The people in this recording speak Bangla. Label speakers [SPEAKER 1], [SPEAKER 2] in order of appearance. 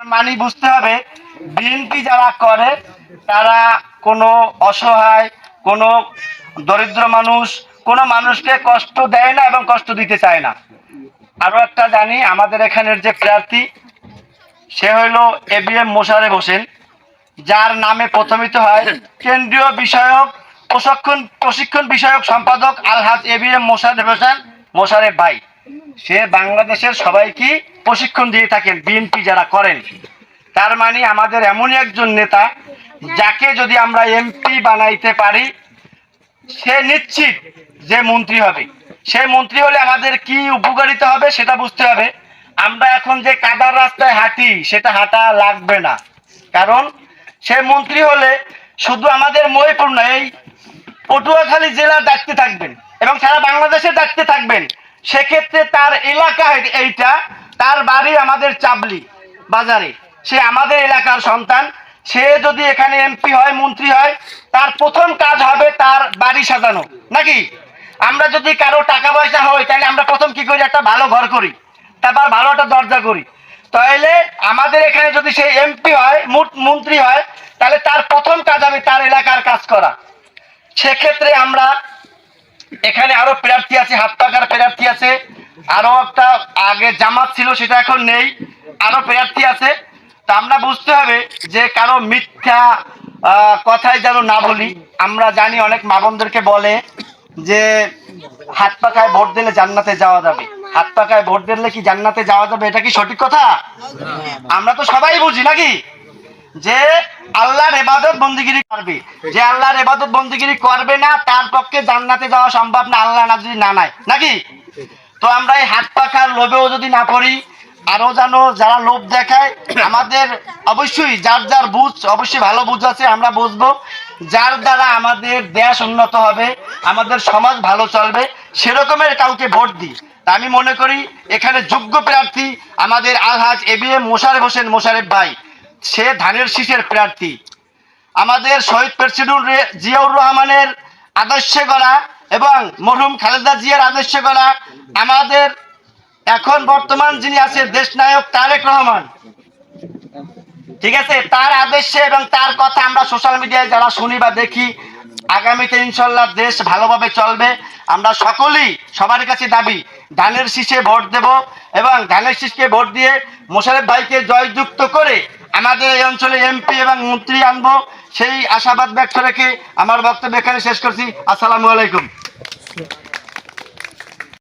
[SPEAKER 1] মানে বুঝতে হবে বিএনপি যারা করে তারা কোনো অসহায়, কোনো দরিদ্র মানুষ, কোনো মানুষকে কষ্ট দেয় না এবং কষ্ট দিতে চায় না। আরো একটা জানি, আমাদের এখানের যে প্রার্থী সে হইল এবিএম মোশাররফ হোসেন, যার নামে প্রথমিত হয় কেন্দ্রীয় বিষয়ক প্রশিক্ষণ বিষয়ক সম্পাদক আলহাজ এবিএম মোশাররফ হোসেন মোশাররফ ভাই। সে বাংলাদেশের সবাইকে প্রশিক্ষণ দিয়ে থাকেন বিএনপি যারা করেন। তার মানে আমাদের এমনই একজন নেতা যাকে যদি আমরা এমপি বানাইতে পারি সে নিশ্চিত যে মন্ত্রী হবে। সে মন্ত্রী হলে আমাদের কি উপকারিতা হবে সেটা বুঝতে হবে। আমরা এখন যে কাদার রাস্তায় হাঁটি সেটা হাঁটা লাগবে না, কারণ সে মন্ত্রী হলে শুধু আমাদের মহিপুর না, এই পটুয়াখালী জেলার দায়িত্বে থাকবেন এবং সারা বাংলাদেশের দায়িত্বে থাকবেন। সেক্ষেত্রে তার এলাকা এইটা, তার বাড়ি আমাদের চাবলি বাজারে, সে আমাদের এলাকার সন্তান। সে যদি এখানে এমপি হয়, মন্ত্রী হয়, তার প্রথম কাজ হবে তার বাড়ি সাজানো, নাকি? আমরা যদি কারো টাকা পয়সা হয় তাহলে আমরা প্রথম কি করি? একটা ভালো ঘর করি, তারপর ভালো একটা দরজা করি। তাহলে আমাদের এখানে যদি সে এমপি হয়, মন্ত্রী হয়, তাহলে তার প্রথম কাজ হবে তার এলাকার কাজ করা। সেক্ষেত্রে আমরা এখানে আরো প্রার্থী আছে, হাত পাকার প্রার্থী আছে, আরো একটা আগে জামাত ছিল সেটা এখন নেই, আরো প্রার্থী আছে। তা আমরা বুঝতে হবে যে কারো মিথ্যা কথাই যেন না বলি। আমরা জানি অনেক মা বোনদেরকে বলে যে হাত পাকায় ভোট দিলে জান্নাতে যাওয়া যাবে। হাত পাকায় ভোট দিলে কি জান্নাতে যাওয়া যাবে? এটা কি সঠিক কথা? আমরা তো সবাই বুঝি, নাকি? যে আল্লাহর ইবাদত বন্দেগিরি করবে, যে আল্লাহর ইবাদত বন্দেগিরি করবে না তার পক্ষে জান্নাতে যাওয়া সম্ভব না, আল্লাহ না যদি না নেয়, নাকি? তো আমরা এই হাত পাখার লোভেও যদি না পড়ি, আরো জানো যারা লোভ দেখায়, আমাদের অবশ্যই যার যার বুঝ অবশ্যই ভালো বুঝ আছে, আমরা বুঝবো যার দ্বারা আমাদের দেশ উন্নত হবে, আমাদের সমাজ ভালো চলবে, সেরকমের কাউকে ভোট দিই। তা আমি মনে করি এখানে যোগ্য প্রার্থী আমাদের আলহাজ এবিএম মোশাররফ হোসেন মোশাররফ ভাই। সে ধানের শীষের প্রার্থী। আমাদের শহীদ প্রেসিডেন্ট জিয়াউর রহমানের আদর্শে গড়া এবং মরহুম খালেদা জিয়ার আদর্শে গড়া আমাদের এখন বর্তমান যিনি আছে দেশ নায়ক তারেক রহমান, ঠিক আছে, তার আদর্শে এবং তার কথা আমরা সোশ্যাল মিডিয়ায় যারা শুনি বা দেখি, আগামীতে ইনশাল্লাহ দেশ ভালোভাবে চলবে। আমরা সকলেই সবার কাছে দাবি ধানের শীষে ভোট দেব এবং ধানের শীষকে ভোট দিয়ে মোশাররফ ভাইকে জয়যুক্ত করে আমাদের এই অঞ্চলে এমপি এবং মন্ত্রী আনবো, সেই আশাবাদ ব্যক্ত রেখে আমার বক্তব্য এখানে শেষ করছি। আসসালামু আলাইকুম।